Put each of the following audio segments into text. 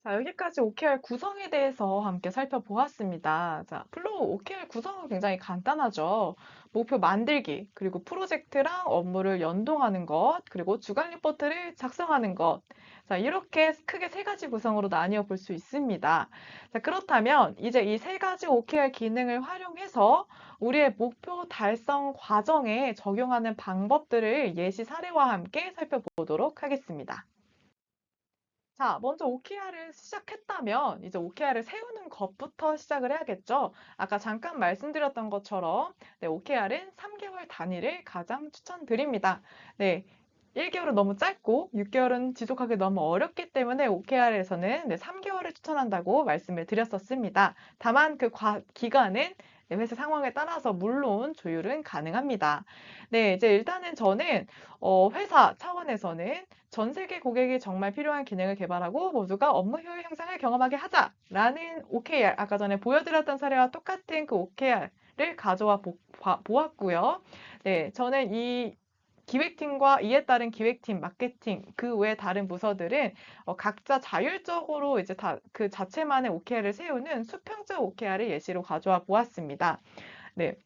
자, 여기까지 OKR 구성에 대해서 함께 살펴보았습니다. 자, 플로우 OKR 구성은 굉장히 간단하죠. 목표 만들기, 그리고 프로젝트랑 업무를 연동하는 것, 그리고 주간 리포트를 작성하는 것. 자, 이렇게 크게 세 가지 구성으로 나뉘어 볼 수 있습니다. 자, 그렇다면 이제 이 세 가지 OKR 기능을 활용해서 우리의 목표 달성 과정에 적용하는 방법들을 예시 사례와 함께 살펴보도록 하겠습니다. 자, 먼저 OKR을 시작했다면 이제 OKR을 세우는 것부터 시작을 해야겠죠. 아까 잠깐 말씀드렸던 것처럼 OKR은 3개월 단위를 가장 추천드립니다. 네, 1개월은 너무 짧고 6개월은 지속하기 너무 어렵기 때문에 OKR에서는 3개월을 추천한다고 말씀을 드렸었습니다. 다만 그 기간은 회사 상황에 따라서 물론 조율은 가능합니다. 네, 이제 일단은 저는 회사 차원에서는 전 세계 고객이 정말 필요한 기능을 개발하고 모두가 업무 효율 향상을 경험하게 하자라는 OKR, 아까 전에 보여드렸던 사례와 똑같은 그 OKR을 가져와 보았고요. 네, 저는 이 기획팀과 이에 따른 기획팀, 마케팅, 그 외 다른 부서들은 각자 자율적으로 이제 다 그 자체만의 OKR을 세우는 수평적 OKR을 예시로 가져와 보았습니다. 네.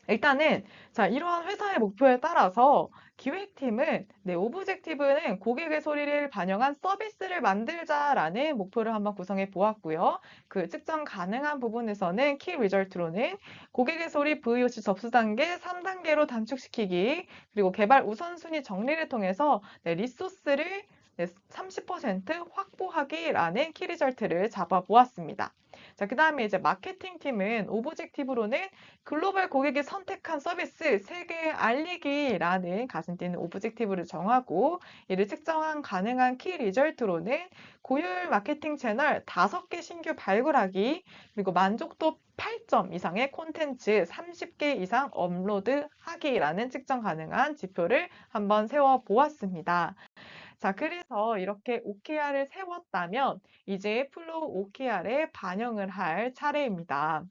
일단은 자 이러한 회사의 목표에 따라서 기획팀은 오브젝티브는 고객의 소리를 반영한 서비스를 만들자라는 목표를 한번 구성해 보았고요. 그 측정 가능한 부분에서는 키 리절트로는 고객의 소리 VOC 접수 단계 3단계로 단축시키기, 그리고 개발 우선순위 정리를 통해서 리소스를 30% 확보하기라는 키 리절트를 잡아 보았습니다. 자, 그 다음에 이제 마케팅 팀은 오브젝티브로는 글로벌 고객이 선택한 서비스 3개 알리기라는 가슴 뛰는 오브젝티브를 정하고, 이를 측정한 가능한 키 리절트로는 고효율 마케팅 채널 5개 신규 발굴하기, 그리고 만족도 8점 이상의 콘텐츠 30개 이상 업로드하기라는 측정 가능한 지표를 한번 세워 보았습니다. 자, 그래서 이렇게 OKR을 세웠다면 이제 플로우 OKR에 반영을 할 차례입니다.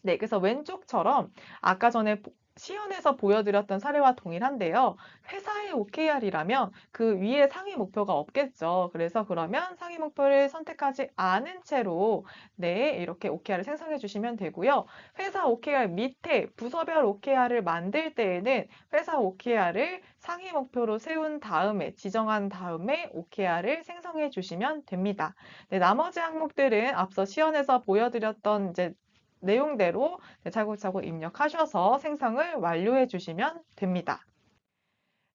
네, 그래서 왼쪽처럼 아까 전에 시연에서 보여드렸던 사례와 동일한데요. 회사의 OKR이라면 그 위에 상위 목표가 없겠죠. 그래서 그러면 상위 목표를 선택하지 않은 채로 이렇게 OKR을 생성해 주시면 되고요. 회사 OKR 밑에 부서별 OKR을 만들 때에는 회사 OKR을 상위 목표로 세운 다음에 지정한 다음에 OKR을 생성해 주시면 됩니다. 네, 나머지 항목들은 앞서 시연에서 보여드렸던 이제 내용대로 차곡차곡 입력하셔서 생성을 완료해 주시면 됩니다.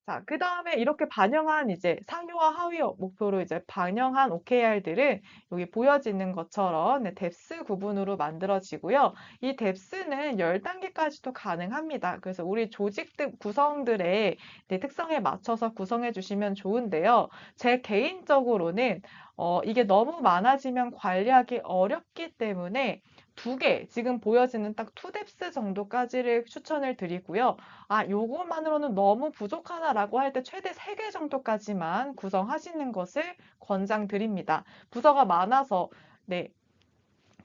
자, 그 다음에 이렇게 반영한 이제 상위와 하위 목표로 이제 반영한 OKR들은 여기 보여지는 것처럼 뎁스 구분으로 만들어지고요. 이 뎁스는 10단계까지도 가능합니다. 그래서 우리 조직 구성들의 특성에 맞춰서 구성해 주시면 좋은데요. 제 개인적으로는 이게 너무 많아지면 관리하기 어렵기 때문에 2개, 지금 보여지는 딱 2뎁스 정도까지를 추천을 드리고요. 아, 요것만으로는 너무 부족하다라고 할 때 최대 3개 정도까지만 구성하시는 것을 권장드립니다. 부서가 많아서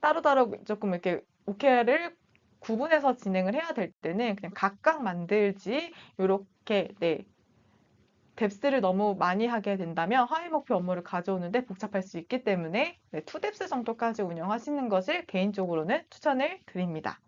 따로따로 조금 이렇게 OKR을 구분해서 진행을 해야 될 때는 그냥 각각 만들지, 요렇게 뎁스를 너무 많이 하게 된다면 하위 목표 업무를 가져오는데 복잡할 수 있기 때문에 2뎁스 정도까지 운영하시는 것을 개인적으로는 추천을 드립니다.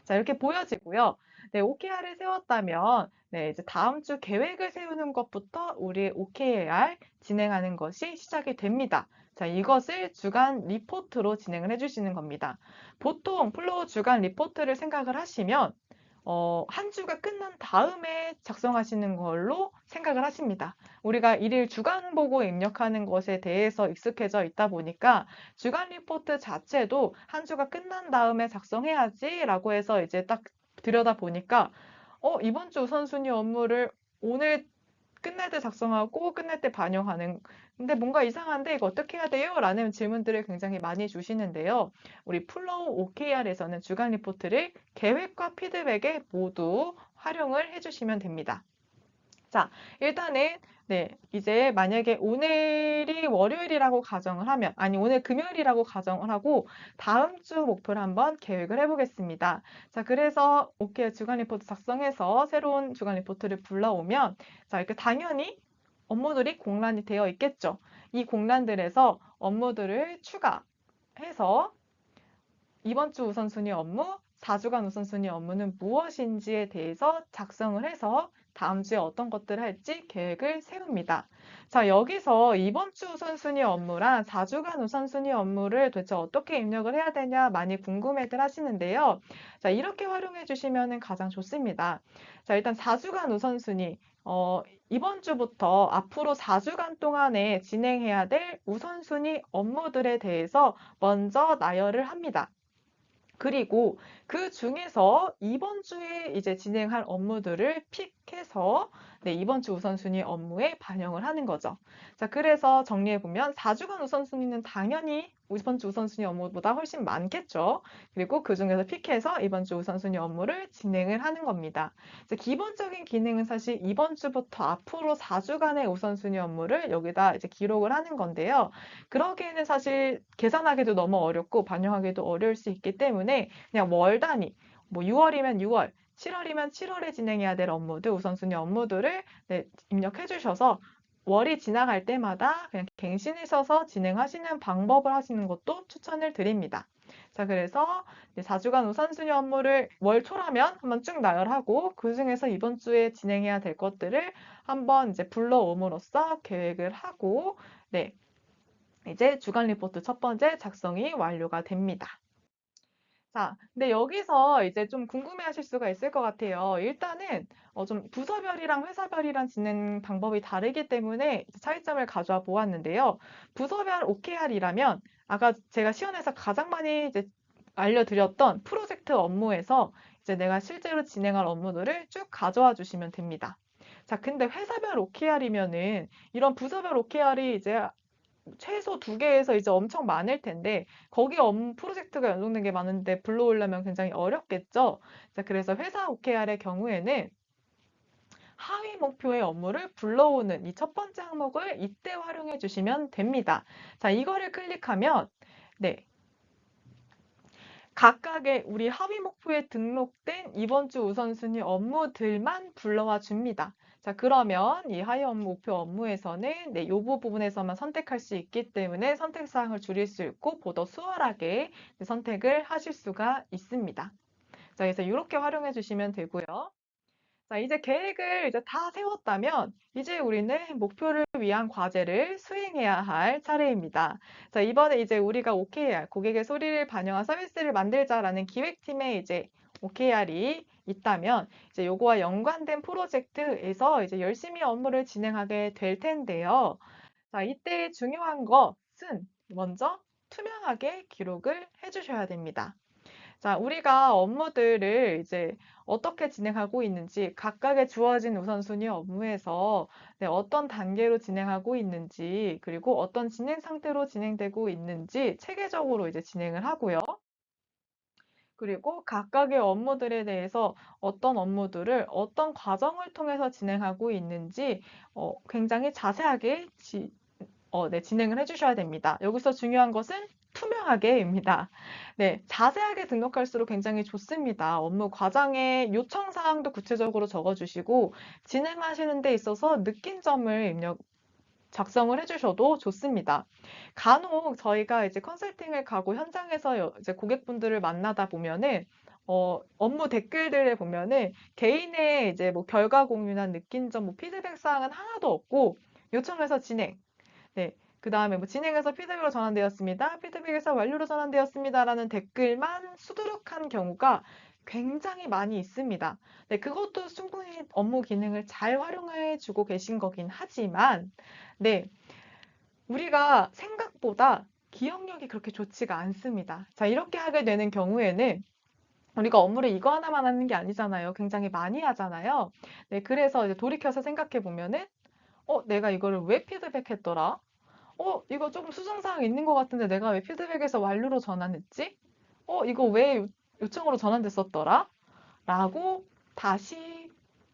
자, 이렇게 보여지고요. OKR을 세웠다면, 이제 다음 주 계획을 세우는 것부터 우리 OKR 진행하는 것이 시작이 됩니다. 자, 이것을 주간 리포트로 진행을 해주시는 겁니다. 보통 플로우 주간 리포트를 생각을 하시면, 한 주가 끝난 다음에 작성하시는 걸로 생각을 하십니다. 우리가 일일 주간 보고 입력하는 것에 대해서 익숙해져 있다 보니까 주간 리포트 자체도 한 주가 끝난 다음에 작성해야지라고 해서 이제 딱 들여다 보니까 이번 주 우선순위 업무를 오늘 끝날 때 작성하고 끝날 때 반영하는, 근데 뭔가 이상한데 이거 어떻게 해야 돼요? 라는 질문들을 굉장히 많이 주시는데요. 우리 플로우 OKR에서는 주간 리포트를 계획과 피드백에 모두 활용을 해주시면 됩니다. 자, 일단은 이제 만약에 오늘이 월요일이라고 가정을 하면, 아니 오늘 금요일이라고 가정을 하고 다음 주 목표를 한번 계획을 해보겠습니다. 자, 그래서 오케이 주간 리포트 작성해서 새로운 주간 리포트를 불러오면 자, 이렇게 당연히 업무들이 공란이 되어 있겠죠. 이 공란들에서 업무들을 추가해서 이번 주 우선순위 업무, 4주간 우선순위 업무는 무엇인지에 대해서 작성을 해서 다음 주에 어떤 것들을 할지 계획을 세웁니다. 자, 여기서 이번 주 우선순위 업무랑 4주간 우선순위 업무를 도대체 어떻게 입력을 해야 되냐 많이 궁금해들 하시는데요. 자, 이렇게 활용해 주시면 가장 좋습니다. 자, 일단 4주간 우선순위. 이번 주부터 앞으로 4주간 동안에 진행해야 될 우선순위 업무들에 대해서 먼저 나열을 합니다. 그리고 그 중에서 이번 주에 이제 진행할 업무들을 픽해서 이번 주 우선순위 업무에 반영을 하는 거죠. 자, 그래서 정리해보면 4주간 우선순위는 당연히 이번 주 우선순위 업무보다 훨씬 많겠죠. 그리고 그 중에서 픽해서 이번 주 우선순위 업무를 진행을 하는 겁니다. 기본적인 기능은 사실 이번 주부터 앞으로 4주간의 우선순위 업무를 여기다 이제 기록을 하는 건데요. 그러기에는 사실 계산하기도 너무 어렵고 반영하기도 어려울 수 있기 때문에 그냥 월 단위, 뭐 6월이면 6월, 7월이면 7월에 진행해야 될 업무들, 우선순위 업무들을 입력해 주셔서 월이 지나갈 때마다 그냥 갱신을 써서 진행하시는 방법을 하시는 것도 추천을 드립니다. 자, 그래서 4주간 우선순위 업무를 월 초라면 한번 쭉 나열하고 그 중에서 이번 주에 진행해야 될 것들을 한번 이제 불러옴으로써 계획을 하고 이제 주간 리포트 첫 번째 작성이 완료가 됩니다. 자, 근데 여기서 이제 좀 궁금해 하실 수가 있을 것 같아요. 일단은 좀 부서별이랑 회사별이랑 진행 방법이 다르기 때문에 차이점을 가져와 보았는데요. 부서별 OKR이라면 아까 제가 시연에서 가장 많이 이제 알려드렸던 프로젝트 업무에서 이제 내가 실제로 진행할 업무들을 쭉 가져와 주시면 됩니다. 자, 근데 회사별 OKR이면은 이런 부서별 OKR이 이제 최소 2개에서 이제 엄청 많을 텐데 거기 업무 프로젝트가 연동된 게 많은데 불러오려면 굉장히 어렵겠죠. 자, 그래서 회사 OKR의 경우에는 하위 목표의 업무를 불러오는 이 첫 번째 항목을 이때 활용해 주시면 됩니다. 자, 이거를 클릭하면 각각의 우리 하위 목표에 등록된 이번 주 우선순위 업무들만 불러와 줍니다. 자, 그러면 이 하위 목표 업무에서는 이 부분에서만 선택할 수 있기 때문에 선택 사항을 줄일 수 있고 보다 수월하게 선택을 하실 수가 있습니다. 자, 그래서 이렇게 활용해 주시면 되고요. 자, 이제 계획을 이제 다 세웠다면 이제 우리는 목표를 위한 과제를 수행해야 할 차례입니다. 자, 이번에 이제 우리가 OKR, 고객의 소리를 반영한 서비스를 만들자라는 기획팀에 이제 OKR이 있다면 이제 요거와 연관된 프로젝트에서 이제 열심히 업무를 진행하게 될 텐데요. 자, 이때 중요한 것은 먼저 투명하게 기록을 해주셔야 됩니다. 자, 우리가 업무들을 이제 어떻게 진행하고 있는지, 각각의 주어진 우선순위 업무에서 어떤 단계로 진행하고 있는지, 그리고 어떤 진행 상태로 진행되고 있는지 체계적으로 이제 진행을 하고요. 그리고 각각의 업무들에 대해서 어떤 업무들을 어떤 과정을 통해서 진행하고 있는지 굉장히 자세하게 진행을 해주셔야 됩니다. 여기서 중요한 것은 투명하게입니다. 네, 자세하게 등록할수록 굉장히 좋습니다. 업무 과정에 요청 사항도 구체적으로 적어주시고 진행하시는 데 있어서 느낀 점을 작성을 해주셔도 좋습니다. 간혹 저희가 이제 컨설팅을 가고 현장에서 이제 고객분들을 만나다 보면은 업무 댓글들에 보면은 개인의 이제 뭐 결과 공유나 느낀 점, 뭐 피드백 사항은 하나도 없고 요청해서 진행. 그 다음에 뭐 진행해서 피드백으로 전환되었습니다. 피드백에서 완료로 전환되었습니다라는 댓글만 수두룩한 경우가 굉장히 많이 있습니다. 그것도 충분히 업무 기능을 잘 활용해 주고 계신 거긴 하지만, 우리가 생각보다 기억력이 그렇게 좋지가 않습니다. 자, 이렇게 하게 되는 경우에는 우리가 업무를 이거 하나만 하는 게 아니잖아요. 굉장히 많이 하잖아요. 그래서 이제 돌이켜서 생각해 보면은, 내가 이거를 왜 피드백했더라? 이거 조금 수정사항 있는 것 같은데 내가 왜 피드백에서 완료로 전환했지? 이거 왜 요청으로 전환됐었더라? 라고 다시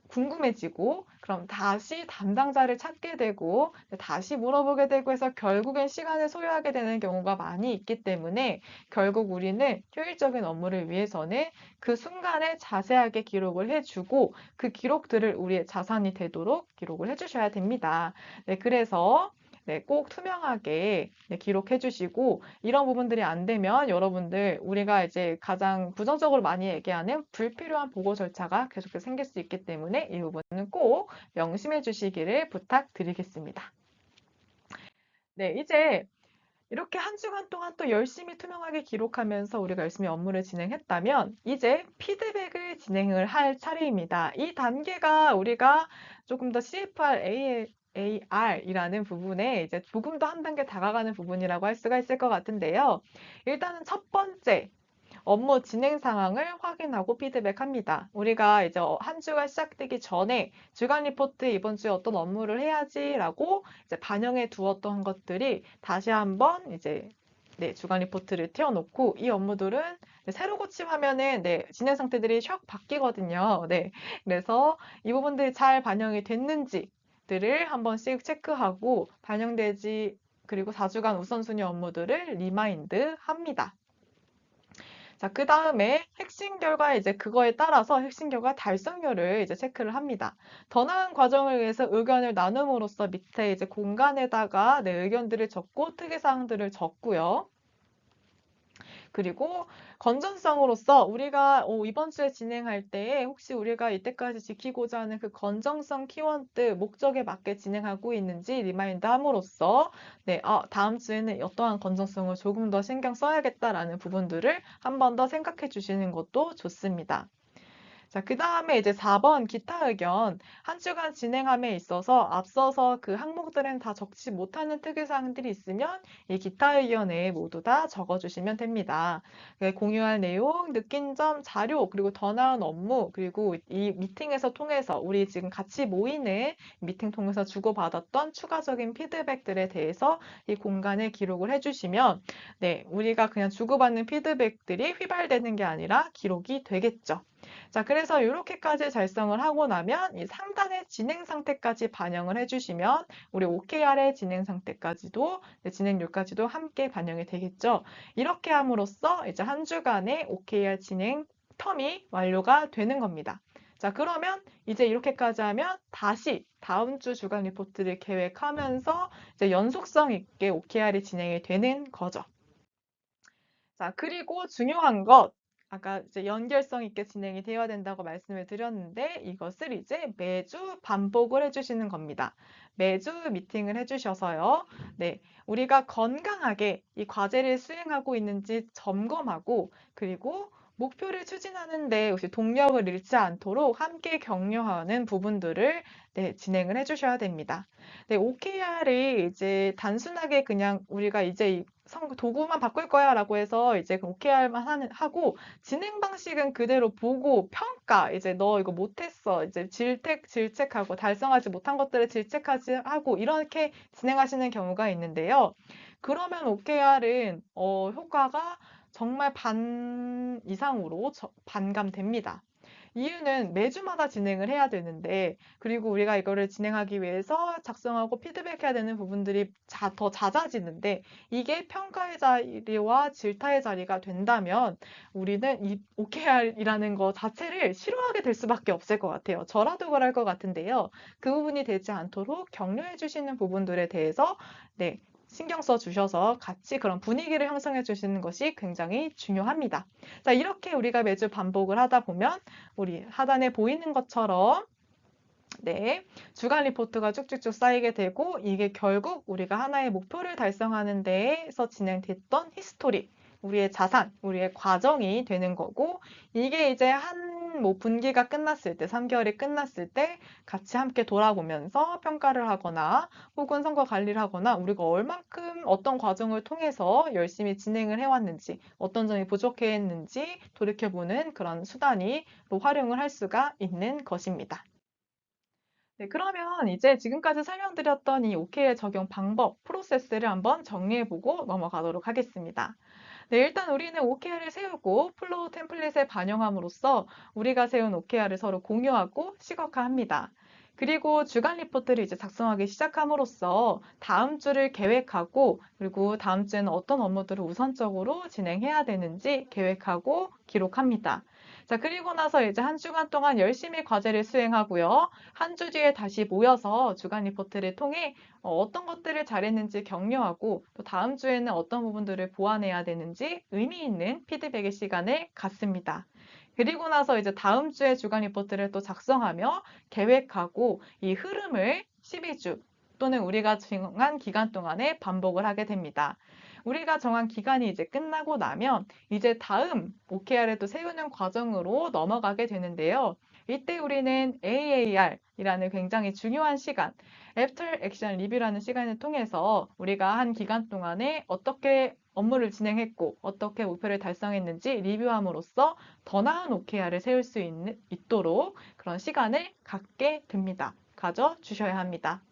궁금해지고, 그럼 다시 담당자를 찾게 되고, 다시 물어보게 되고 해서 결국엔 시간을 소요하게 되는 경우가 많이 있기 때문에 결국 우리는 효율적인 업무를 위해서는 그 순간에 자세하게 기록을 해주고 그 기록들을 우리의 자산이 되도록 기록을 해주셔야 됩니다. 그래서 네, 꼭 투명하게 네, 기록해 주시고 이런 부분들이 안 되면 여러분들 우리가 이제 가장 부정적으로 많이 얘기하는 불필요한 보고 절차가 계속해서 생길 수 있기 때문에 이 부분은 꼭 명심해 주시기를 부탁드리겠습니다. 네, 이제 이렇게 한 주간 동안 또 열심히 투명하게 기록하면서 우리가 열심히 업무를 진행했다면 이제 피드백을 진행을 할 차례입니다. 이 단계가 우리가 조금 더 CFR AR이라는 부분에 이제 조금 더 한 단계 다가가는 부분이라고 할 수가 있을 것 같은데요. 일단은 첫 번째, 업무 진행 상황을 확인하고 피드백합니다. 우리가 이제 한 주가 시작되기 전에 주간 리포트 이번 주에 어떤 업무를 해야지라고 이제 반영해 두었던 것들이 다시 한번 이제 네, 주간 리포트를 띄워놓고 이 업무들은 새로 고침하면은 네, 진행 상태들이 샥 바뀌거든요. 네, 그래서 이 부분들이 잘 반영이 됐는지들을 한 번씩 체크하고 반영되지 그리고 4주간 우선순위 업무들을 리마인드 합니다. 자, 그 다음에 핵심 결과 이제 그거에 따라서 핵심 결과 달성률을 이제 체크를 합니다. 더 나은 과정을 위해서 의견을 나눔으로써 밑에 이제 공간에다가 내 의견들을 적고 특이사항들을 적고요. 그리고 건전성으로서 우리가 이번 주에 진행할 때 혹시 우리가 이때까지 지키고자 하는 그 건전성 키워드 목적에 맞게 진행하고 있는지 리마인드 함으로써 네, 다음 주에는 어떠한 건전성을 조금 더 신경 써야겠다라는 부분들을 한 번 더 생각해 주시는 것도 좋습니다. 자, 그 다음에 이제 4번 기타 의견. 한 주간 진행함에 있어서 앞서서 그 항목들은 다 적지 못하는 특이사항들이 있으면 이 기타 의견에 모두 다 적어주시면 됩니다. 공유할 내용, 느낀 점, 자료, 그리고 더 나은 업무, 그리고 이 미팅에서 통해서 우리 지금 같이 모이는 미팅 통해서 주고받았던 추가적인 피드백들에 대해서 이 공간에 기록을 해주시면 네, 우리가 그냥 주고받는 피드백들이 휘발되는 게 아니라 기록이 되겠죠. 자, 그래서 이렇게까지 달성을 하고 나면 이 상단의 진행 상태까지 반영을 해주시면 우리 OKR의 진행 상태까지도 진행률까지도 함께 반영이 되겠죠. 이렇게 함으로써 이제 한 주간의 OKR 진행 텀이 완료가 되는 겁니다. 자, 그러면 이제 이렇게까지 하면 다시 다음 주 주간 리포트를 계획하면서 이제 연속성 있게 OKR이 진행이 되는 거죠. 자, 그리고 중요한 것, 아까 이제 연결성 있게 진행이 되어야 된다고 말씀을 드렸는데 이것을 이제 매주 반복을 해주시는 겁니다. 매주 미팅을 해주셔서요. 네, 우리가 건강하게 이 과제를 수행하고 있는지 점검하고 그리고 목표를 추진하는데 혹시 동력을 잃지 않도록 함께 격려하는 부분들을 네, 진행을 해주셔야 됩니다. 네, OKR이 이제 단순하게 그냥 우리가 이제 도구만 바꿀 거야 라고 해서 이제 OKR만 하고 진행 방식은 그대로 보고 평가 이제 너 이거 못했어 이제 질책하고 달성하지 못한 것들을 질책하지 하고 이렇게 진행하시는 경우가 있는데요. 그러면 OKR은 효과가 정말 반 이상으로 반감됩니다. 이유는 매주마다 진행을 해야 되는데, 그리고 우리가 이거를 진행하기 위해서 작성하고 피드백해야 되는 부분들이 더 잦아지는데, 이게 평가의 자리와 질타의 자리가 된다면, 우리는 이 OKR이라는 거 자체를 싫어하게 될 수밖에 없을 것 같아요. 저라도 그럴 것 같은데요. 그 부분이 되지 않도록 격려해 주시는 부분들에 대해서, 네, 신경 써 주셔서 같이 그런 분위기를 형성해 주시는 것이 굉장히 중요합니다. 자, 이렇게 우리가 매주 반복을 하다 보면 우리 하단에 보이는 것처럼 네, 주간 리포트가 쭉쭉쭉 쌓이게 되고 이게 결국 우리가 하나의 목표를 달성하는 데에서 진행됐던 히스토리, 우리의 자산, 우리의 과정이 되는 거고 이게 이제 분기가 끝났을 때, 3개월이 끝났을 때 같이 함께 돌아보면서 평가를 하거나 혹은 성과 관리를 하거나 우리가 얼만큼 어떤 과정을 통해서 열심히 진행을 해왔는지 어떤 점이 부족했는지 돌이켜보는 그런 수단으로 활용을 할 수가 있는 것입니다. 네, 그러면 이제 지금까지 설명드렸던 이 OKR 적용 방법, 프로세스를 한번 정리해보고 넘어가도록 하겠습니다. 네, 일단 우리는 OKR을 세우고 플로우 템플릿에 반영함으로써 우리가 세운 OKR을 서로 공유하고 시각화합니다. 그리고 주간 리포트를 이제 작성하기 시작함으로써 다음 주를 계획하고 그리고 다음 주에는 어떤 업무들을 우선적으로 진행해야 되는지 계획하고 기록합니다. 자, 그리고 나서 이제 한 주간 동안 열심히 과제를 수행하고요. 한 주 뒤에 다시 모여서 주간 리포트를 통해 어떤 것들을 잘했는지 격려하고 또 다음 주에는 어떤 부분들을 보완해야 되는지 의미 있는 피드백의 시간을 갖습니다. 그리고 나서 이제 다음 주에 주간 리포트를 또 작성하며 계획하고 이 흐름을 12주 또는 우리가 정한 기간 동안에 반복을 하게 됩니다. 우리가 정한 기간이 이제 끝나고 나면 이제 다음 OKR을 또 세우는 과정으로 넘어가게 되는데요. 이때 우리는 AAR이라는 굉장히 중요한 시간, After Action Review라는 시간을 통해서 우리가 한 기간 동안에 어떻게 업무를 진행했고 어떻게 목표를 달성했는지 리뷰함으로써 더 나은 OKR을 세울 수 있도록 그런 시간을 갖게 됩니다. 가져주셔야 합니다.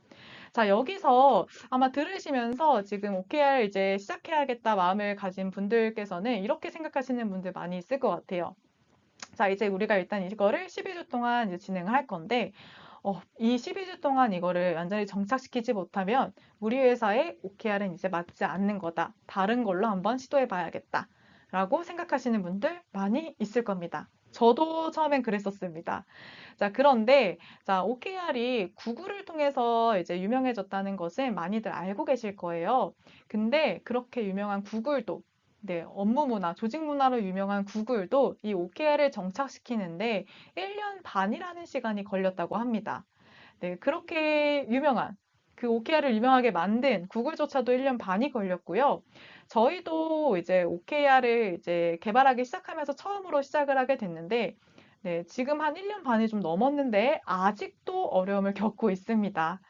자, 여기서 아마 들으시면서 지금 OKR 이제 시작해야겠다 마음을 가진 분들께서는 이렇게 생각하시는 분들 많이 있을 것 같아요. 자, 이제 우리가 일단 이거를 12주 동안 이제 진행을 할 건데, 이 12주 동안 이거를 완전히 정착시키지 못하면 우리 회사의 OKR은 이제 맞지 않는 거다. 다른 걸로 한번 시도해 봐야겠다. 라고 생각하시는 분들 많이 있을 겁니다. 저도 처음엔 그랬었습니다. 자, 그런데, 자, OKR이 구글을 통해서 이제 유명해졌다는 것을 많이들 알고 계실 거예요. 근데 그렇게 유명한 구글도 네, 업무 문화, 조직 문화로 유명한 구글도 이 OKR을 정착시키는데 1년 반이라는 시간이 걸렸다고 합니다. 네, 그렇게 유명한 그 OKR을 유명하게 만든 구글조차도 1년 반이 걸렸고요. 저희도 이제 OKR을 이제 개발하기 시작하면서 처음으로 시작을 하게 됐는데, 네, 지금 한 1년 반이 좀 넘었는데 아직도 어려움을 겪고 있습니다.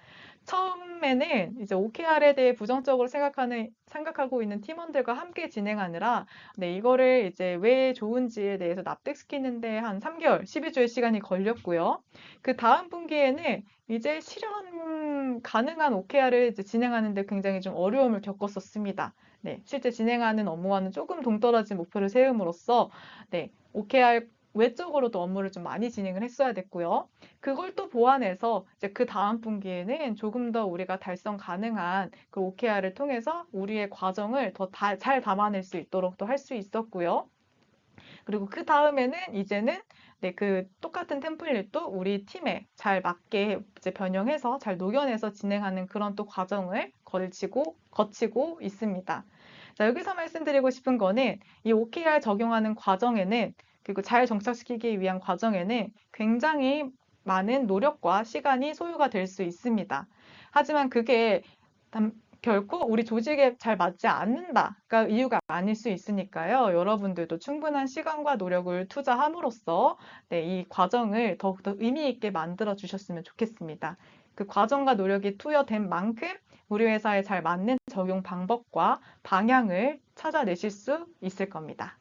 처음에는 이제 OKR에 대해 부정적으로 생각하고 있는 팀원들과 함께 진행하느라, 네, 이거를 이제 왜 좋은지에 대해서 납득시키는데 한 3개월, 12주의 시간이 걸렸고요. 그 다음 분기에는 이제 실현 가능한 OKR을 이제 진행하는데 굉장히 좀 어려움을 겪었었습니다. 네, 실제 진행하는 업무와는 조금 동떨어진 목표를 세움으로써, 네, OKR 외적으로도 업무를 좀 많이 진행을 했어야 됐고요. 그걸 또 보완해서 이제 그 다음 분기에는 조금 더 우리가 달성 가능한 그 OKR을 통해서 우리의 과정을 더 잘 담아낼 수 있도록 또 할 수 있었고요. 그리고 그 다음에는 이제는 네, 그 똑같은 템플릿도 우리 팀에 잘 맞게 이제 변형해서 잘 녹여내서 진행하는 그런 또 과정을 거치고 있습니다. 자, 여기서 말씀드리고 싶은 거는 이 OKR 적용하는 과정에는 그리고 잘 정착시키기 위한 과정에는 굉장히 많은 노력과 시간이 소요가 될 수 있습니다. 하지만 그게 결코 우리 조직에 잘 맞지 않는다가 이유가 아닐 수 있으니까요. 여러분들도 충분한 시간과 노력을 투자함으로써 네, 이 과정을 더욱더 의미 있게 만들어 주셨으면 좋겠습니다. 그 과정과 노력이 투여된 만큼 우리 회사에 잘 맞는 적용 방법과 방향을 찾아내실 수 있을 겁니다.